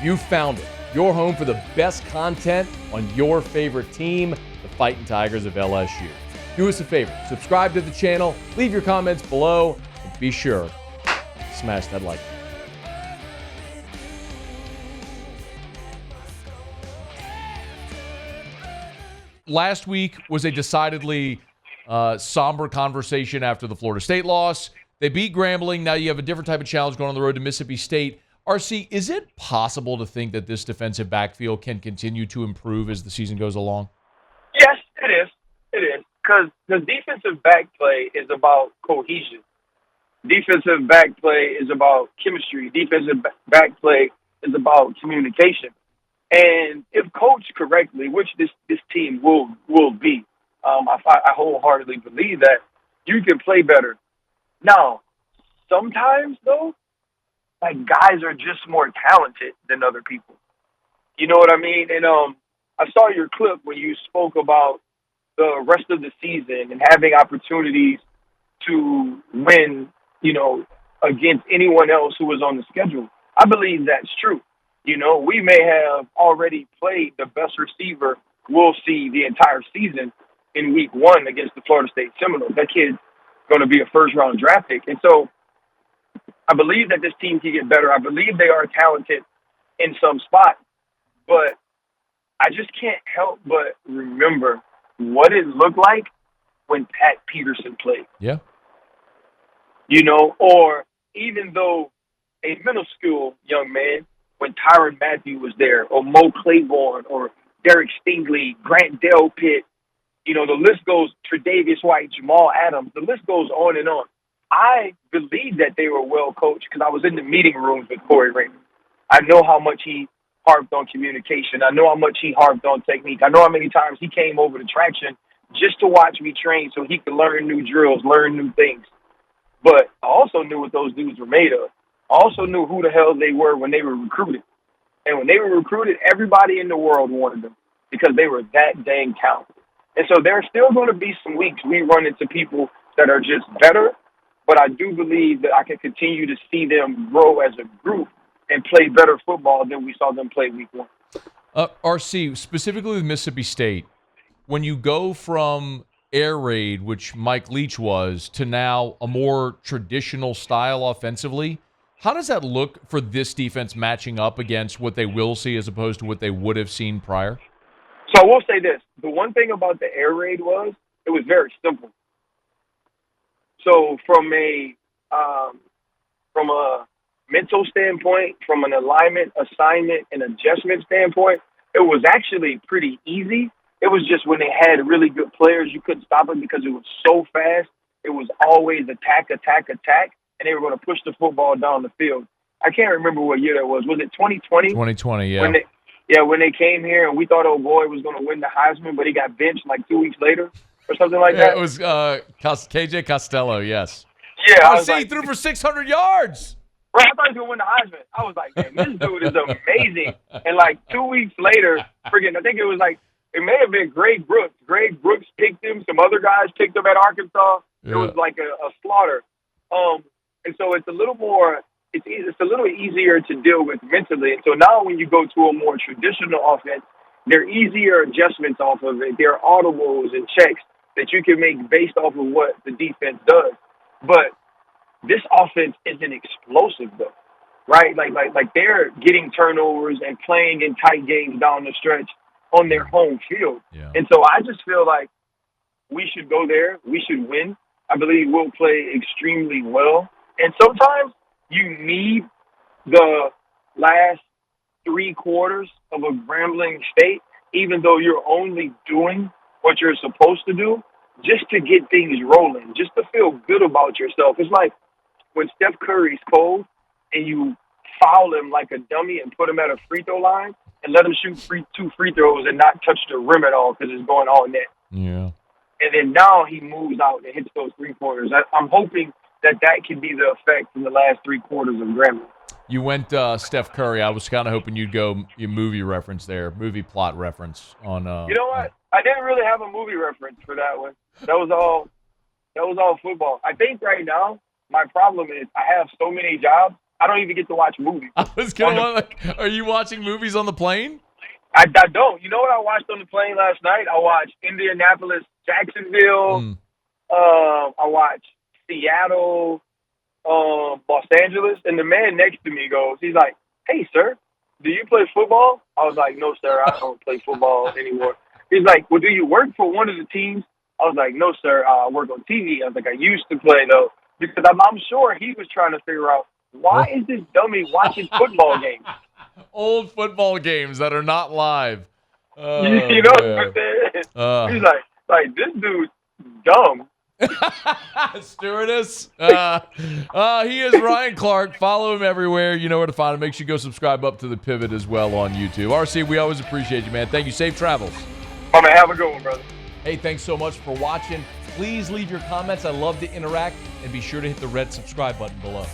You found it. Your home for the best content on your favorite team, the Fighting Tigers of LSU. Do us a favor. Subscribe to the channel. Leave your comments below. And be sure to smash that like button. Last week was a decidedly somber conversation after the Florida State loss. They beat Grambling. Now you have a different type of challenge going on the road to Mississippi State. RC, is it possible to think that this defensive backfield can continue to improve as the season goes along? Yes, it is. It is. Because the defensive back play is about cohesion. Defensive back play is about chemistry. Defensive back play is about communication. And if coached correctly, which this team will be, I wholeheartedly believe that you can play better. Now, sometimes, though, like, guys are just more talented than other people. You know what I mean? And I saw your clip when you spoke about the rest of the season and having opportunities to win, you know, against anyone else who was on the schedule. I believe that's true. You know, we may have already played the best receiver we'll see the entire season in week 1 against the Florida State Seminoles. That kid's going to be a first-round draft pick. And so I believe that this team can get better. I believe they are talented in some spots. But I just can't help but remember what it looked like when Pat Peterson played. Yeah. You know, or even though a middle school young man, when Tyrann Mathieu was there, or Mo Claiborne, or Derek Stingley, Grant Delpit, you know, the list goes, Tre'Davious White, Jamal Adams, the list goes on and on. I believe that they were well coached because I was in the meeting rooms with Corey Raymond. I know how much he harped on communication. I know how much he harped on technique. I know how many times he came over to Traction just to watch me train so he could learn new drills, learn new things. But I also knew what those dudes were made of. I also knew who the hell they were when they were recruited. And when they were recruited, everybody in the world wanted them because they were that dang talented. And so there are still going to be some weeks we run into people that are just better, but I do believe that I can continue to see them grow as a group and play better football than we saw them play week 1. RC, specifically with Mississippi State, when you go from air raid, which Mike Leach was, to now a more traditional style offensively, how does that look for this defense matching up against what they will see as opposed to what they would have seen prior? So I will say this. The one thing about the air raid was it was very simple. So from a mental standpoint, from an alignment, assignment, and adjustment standpoint, it was actually pretty easy. It was just when they had really good players, you couldn't stop it because it was so fast. It was always attack, and they were going to push the football down the field. I can't remember what year that was. Was it 2020? 2020, yeah. When they came here and we thought old boy was going to win the Heisman, but he got benched like 2 weeks later or something like that. It was KJ Costello, yes. Yeah. He threw for 600 yards. Right, I thought he was going to win the Heisman. I was like, man, this dude is amazing. And like 2 weeks later, I think it was like, it may have been Greg Brooks. Greg Brooks picked him. Some other guys picked him at Arkansas. Yeah. It was like a slaughter. And so it's a little more, it's a little easier to deal with mentally. And so now when you go to a more traditional offense, there are easier adjustments off of it. There are audibles and checks that you can make based off of what the defense does. But this offense isn't explosive though, right? Like they're getting turnovers and playing in tight games down the stretch on their home field. Yeah. And so I just feel like we should go there. We should win. I believe we'll play extremely well. And sometimes you need the last 3 quarters of a Grambling State, even though you're only doing what you're supposed to do, just to get things rolling, just to feel good about yourself. It's like when Steph Curry's cold and you foul him like a dummy and put him at a free throw line and let him shoot 2 free throws and not touch the rim at all because it's going all net. Yeah. And then now he moves out and hits those 3-pointers. I'm hoping that can be the effect in the last 3 quarters of Grambling. You went Steph Curry. I was kind of hoping you'd go your movie reference there, movie plot reference on. You know what? I didn't really have a movie reference for that one. That was all football. I think right now my problem is I have so many jobs. I don't even get to watch movies. I was gonna. Are you watching movies on the plane? I don't. You know what I watched on the plane last night? I watched Indianapolis, Jacksonville. I watched Seattle, Los Angeles. And the man next to me goes, he's like, "Hey, sir, do you play football?" I was like, "No, sir, I don't play football anymore." He's like, "Well, do you work for one of the teams?" I was like, "No, sir, I work on TV." I was like, "I used to play, though." Because I'm sure he was trying to figure out, why is this dummy watching football games? Old football games that are not live. You know what I'm saying? He's like, this dude's dumb. Stewardess. He is Ryan Clark. Follow him everywhere. You know where to find him. Make sure you go subscribe up to The Pivot as well on YouTube. RC, we always appreciate you, man. Thank you. Safe travels. Oh, man, have a good one, brother. Hey, thanks so much for watching. Please leave your comments. I love to interact. And be sure to hit the red subscribe button below.